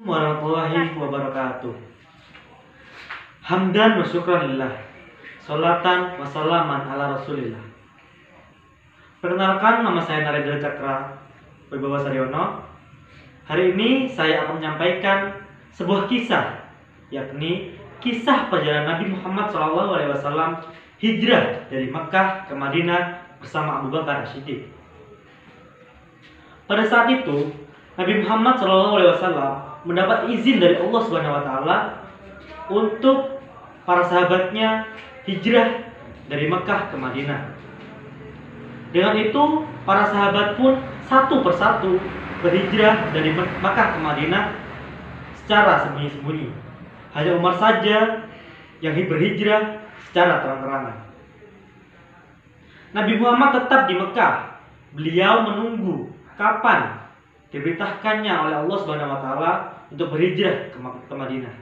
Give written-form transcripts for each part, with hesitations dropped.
Warahmatullahi wabarakatuh. Hamdan wa syukran lillah. Salatan wa salaman ala rasulillah. Perkenalkan, nama saya Narendra Cakra Wibawa Saryono. Hari ini saya akan menyampaikan sebuah kisah, yakni kisah perjalanan Nabi Muhammad SAW hijrah dari Makkah ke Madinah bersama Abu Bakar As-Siddiq. Pada saat itu, Nabi Muhammad SAW mendapat izin dari Allah SWT untuk para sahabatnya hijrah dari Mekah ke Madinah. Dengan itu, para sahabat pun satu persatu berhijrah dari Mekah ke Madinah secara sembunyi-sembunyi. Hanya Umar saja yang berhijrah secara terang-terangan. Nabi Muhammad tetap di Mekah. Beliau menunggu kapan diberitakannya oleh Allah SWT untuk berhijrah ke Madinah.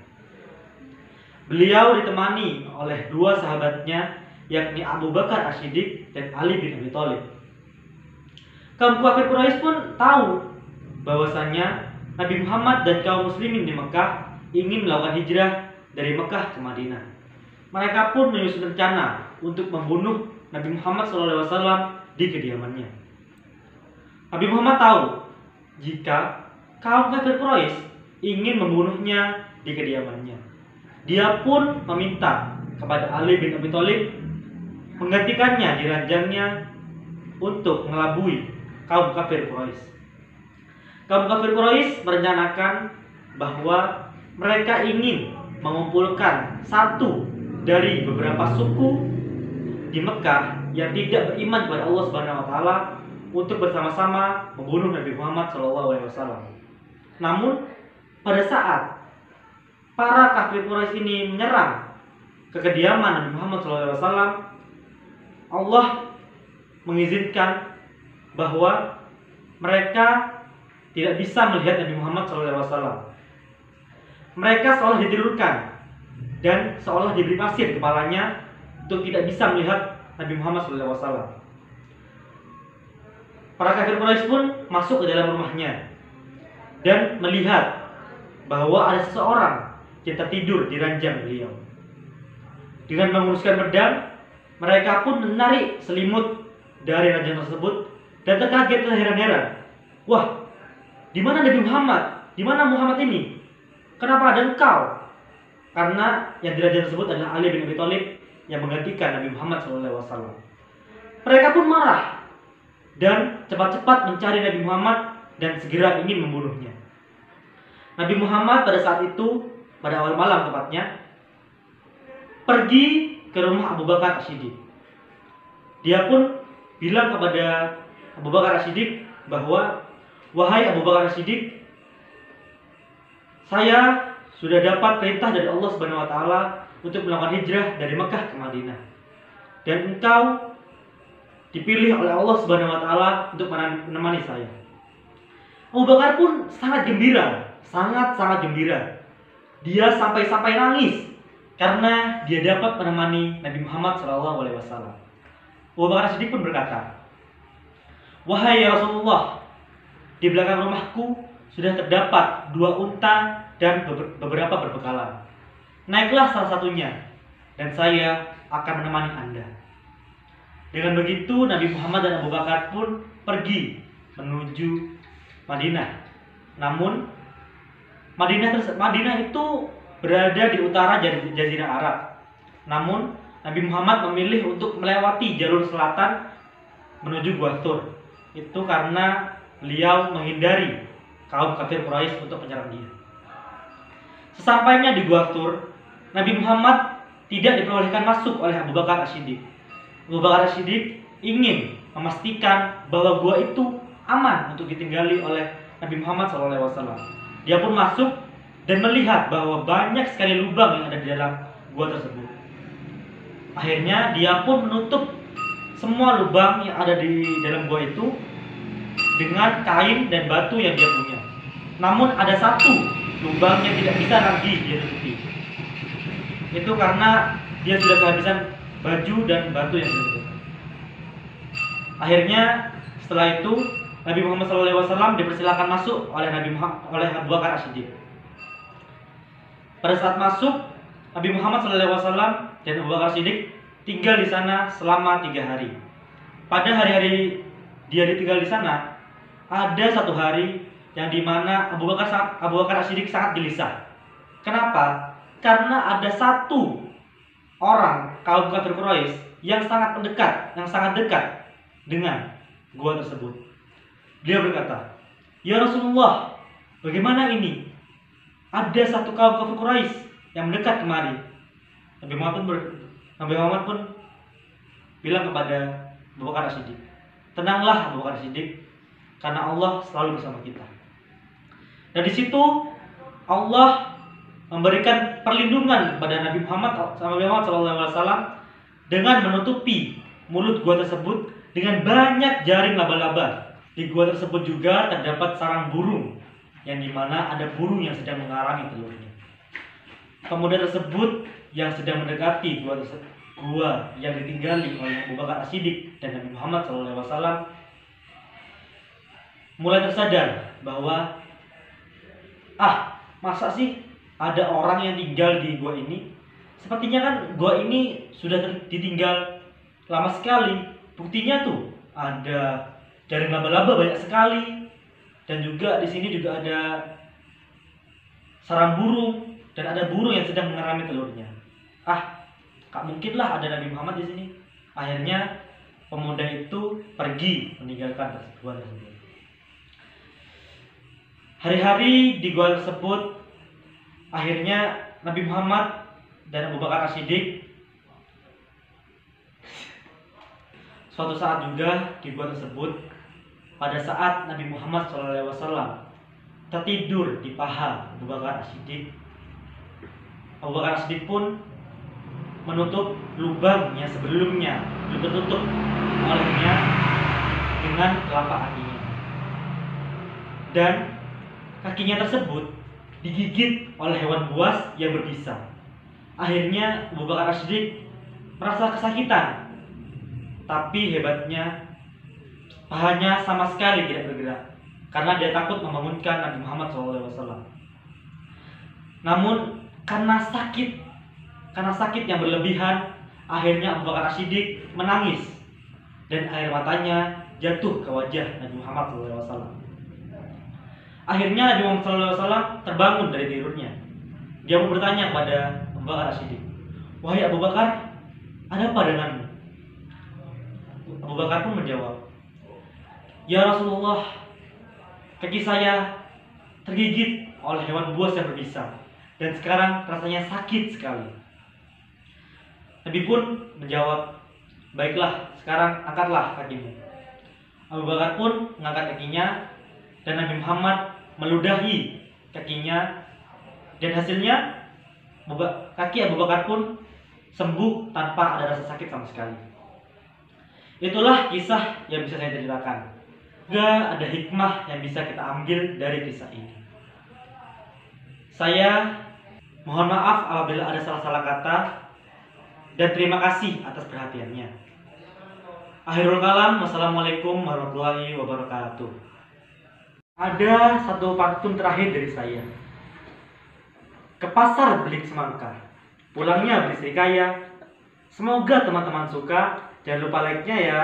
Beliau ditemani oleh dua sahabatnya, yakni Abu Bakar As-Siddiq dan Ali bin Abi Thalib. Kaum kafir Quraisy pun tahu bahwasannya Nabi Muhammad dan kaum muslimin di Mekah ingin melakukan hijrah dari Mekah ke Madinah. Mereka pun menyusun rencana untuk membunuh Nabi Muhammad SAW di kediamannya. Nabi Muhammad tahu jika kaum kafir Quraisy ingin membunuhnya di kediamannya. Dia pun meminta kepada Ali bin Abi Thalib menggantikannya di ranjangnya untuk mengelabui kaum kafir Quraisy. Kaum kafir Quraisy merencanakan bahwa mereka ingin mengumpulkan satu dari beberapa suku di Mekah yang tidak beriman kepada Allah SWT untuk bersama-sama membunuh Nabi Muhammad SAW. Namun pada saat para kafir Quraisy ini menyerang ke kediaman Nabi Muhammad SAW, Allah mengizinkan bahwa mereka tidak bisa melihat Nabi Muhammad SAW. Mereka seolah ditidurkan dan seolah diberi pasir kepalanya untuk tidak bisa melihat Nabi Muhammad SAW. Para kafir Quraisy pun masuk ke dalam rumahnya dan melihat bahwa ada seseorang yang tertidur di ranjang beliau. Dengan menguruskan pedang, mereka pun menarik selimut dari ranjang tersebut dan terkaget dan heran-heran. Wah, di mana Nabi Muhammad? Di mana Muhammad ini? Kenapa ada engkau? Karena yang di ranjang tersebut adalah Ali bin Abi Thalib yang menggantikan Nabi Muhammad SAW. Mereka pun marah dan cepat-cepat mencari Nabi Muhammad dan segera ingin membunuhnya. Nabi Muhammad pada saat itu, pada awal malam tepatnya, pergi ke rumah Abu Bakar As-Siddiq. Dia pun bilang kepada Abu Bakar As-Siddiq bahwa, wahai Abu Bakar As-Siddiq, saya sudah dapat perintah dari Allah SWT untuk melakukan hijrah dari Mekah ke Madinah, dan engkau dipilih oleh Allah SWT untuk menemani saya. Abu Bakar pun sangat gembira, sangat gembira. Dia sampai nangis karena dia dapat menemani Nabi Muhammad SAW. Abu Bakar As-Siddiq pun berkata, wahai Rasulullah, di belakang rumahku sudah terdapat 2 unta dan beberapa berbekalan. Naiklah salah satunya dan saya akan menemani Anda. Dengan begitu, Nabi Muhammad dan Abu Bakar pun pergi menuju Madinah. Namun Madinah itu berada di utara Jazirah Arab. Namun Nabi Muhammad memilih untuk melewati jalur selatan menuju Gua Thur. Itu karena beliau menghindari kaum kafir Quraisy untuk menyerang dia. Sesampainya di Gua Thur, Nabi Muhammad tidak diperbolehkan masuk oleh Abu Bakar As-Siddiq. Abu Bakar As-Siddiq ingin memastikan bahwa gua itu aman untuk ditinggali oleh Nabi Muhammad SAW. Dia pun masuk dan melihat bahwa banyak sekali lubang yang ada di dalam gua tersebut. Akhirnya dia pun menutup semua lubang yang ada di dalam gua itu dengan kain dan batu yang dia punya. Namun ada satu lubang yang tidak bisa lagi dia tutupi. Itu karena dia sudah kehabisan baju dan batu yang dia tutup. Akhirnya setelah itu Nabi Muhammad SAW dipersilakan masuk oleh Abu Bakar As-Siddiq. Pada saat masuk, Nabi Muhammad SAW dan Abu Bakar Siddiq tinggal di sana selama 3 hari. Pada hari-hari dia tinggal di sana, ada satu hari yang dimana Abu Bakar Siddiq sangat gelisah. Kenapa? Karena ada satu orang kaum kafir Quraisy yang sangat mendekat, yang sangat dekat dengan gua tersebut. Dia berkata, "Ya Rasulullah, bagaimana ini? Ada satu kaum kafir Quraisy yang mendekat kemari." Nabi Muhammad pun bilang kepada Abu Bakar Siddiq, "Tenanglah Abu Bakar Siddiq, karena Allah selalu bersama kita." Dan di situ Allah memberikan perlindungan kepada Nabi Muhammad SAW dengan menutupi mulut gua tersebut dengan banyak jaring laba-laba. Di gua tersebut juga terdapat sarang burung, yang dimana ada burung yang sedang mengarami telurnya. Pemuda tersebut yang sedang mendekati gua yang ditinggali oleh Abu Bakar Siddiq dan Nabi Muhammad SAW mulai tersadar bahwa masa sih ada orang yang tinggal di gua ini? Sepertinya kan gua ini sudah ditinggal lama sekali. Buktinya tuh ada jaring laba-laba banyak sekali, dan juga di sini juga ada sarang burung dan ada burung yang sedang mengerami telurnya. Gak mungkin lah ada Nabi Muhammad di sini. Akhirnya pemuda itu pergi meninggalkan gua tersebut. Hari-hari di gua tersebut, akhirnya Nabi Muhammad dan Abu Bakar Siddiq suatu saat juga di gua tersebut, pada saat Nabi Muhammad SAW tertidur di paha Abu Bakar Siddiq, Abu Bakar Siddiq pun menutup lubang yang sebelumnya ditutup olehnya dengan telapak kakinya, dan kakinya tersebut digigit oleh hewan buas yang berbisa. Akhirnya Abu Bakar Siddiq merasa kesakitan, tapi hebatnya pahanya sama sekali tidak bergerak karena dia takut membangunkan Nabi Muhammad SAW. Namun karena sakit yang berlebihan, akhirnya Abu Bakar Siddiq menangis dan air matanya jatuh ke wajah Nabi Muhammad SAW. Akhirnya Nabi Muhammad SAW terbangun dari tidurnya. Dia pun bertanya kepada Abu Bakar Siddiq, "Wahai Abu Bakar, ada apa denganmu?" Abu Bakar pun menjawab, "Ya Rasulullah, kaki saya tergigit oleh hewan buas yang berbisa dan sekarang rasanya sakit sekali." Nabi pun menjawab, "Baiklah, sekarang angkatlah kakimu." Abu Bakar pun mengangkat kakinya dan Nabi Muhammad meludahi kakinya, dan hasilnya kaki Abu Bakar pun sembuh tanpa ada rasa sakit sama sekali. Itulah kisah yang bisa saya ceritakan. Juga ada hikmah yang bisa kita ambil dari kisah ini. Saya mohon maaf apabila ada salah-salah kata, dan terima kasih atas perhatiannya. Akhirul kalam, wassalamualaikum warahmatullahi wabarakatuh. Ada satu pantun terakhir dari saya. Ke pasar beli semangka, pulangnya beli serikaya. Semoga teman-teman suka. Jangan lupa like-nya ya.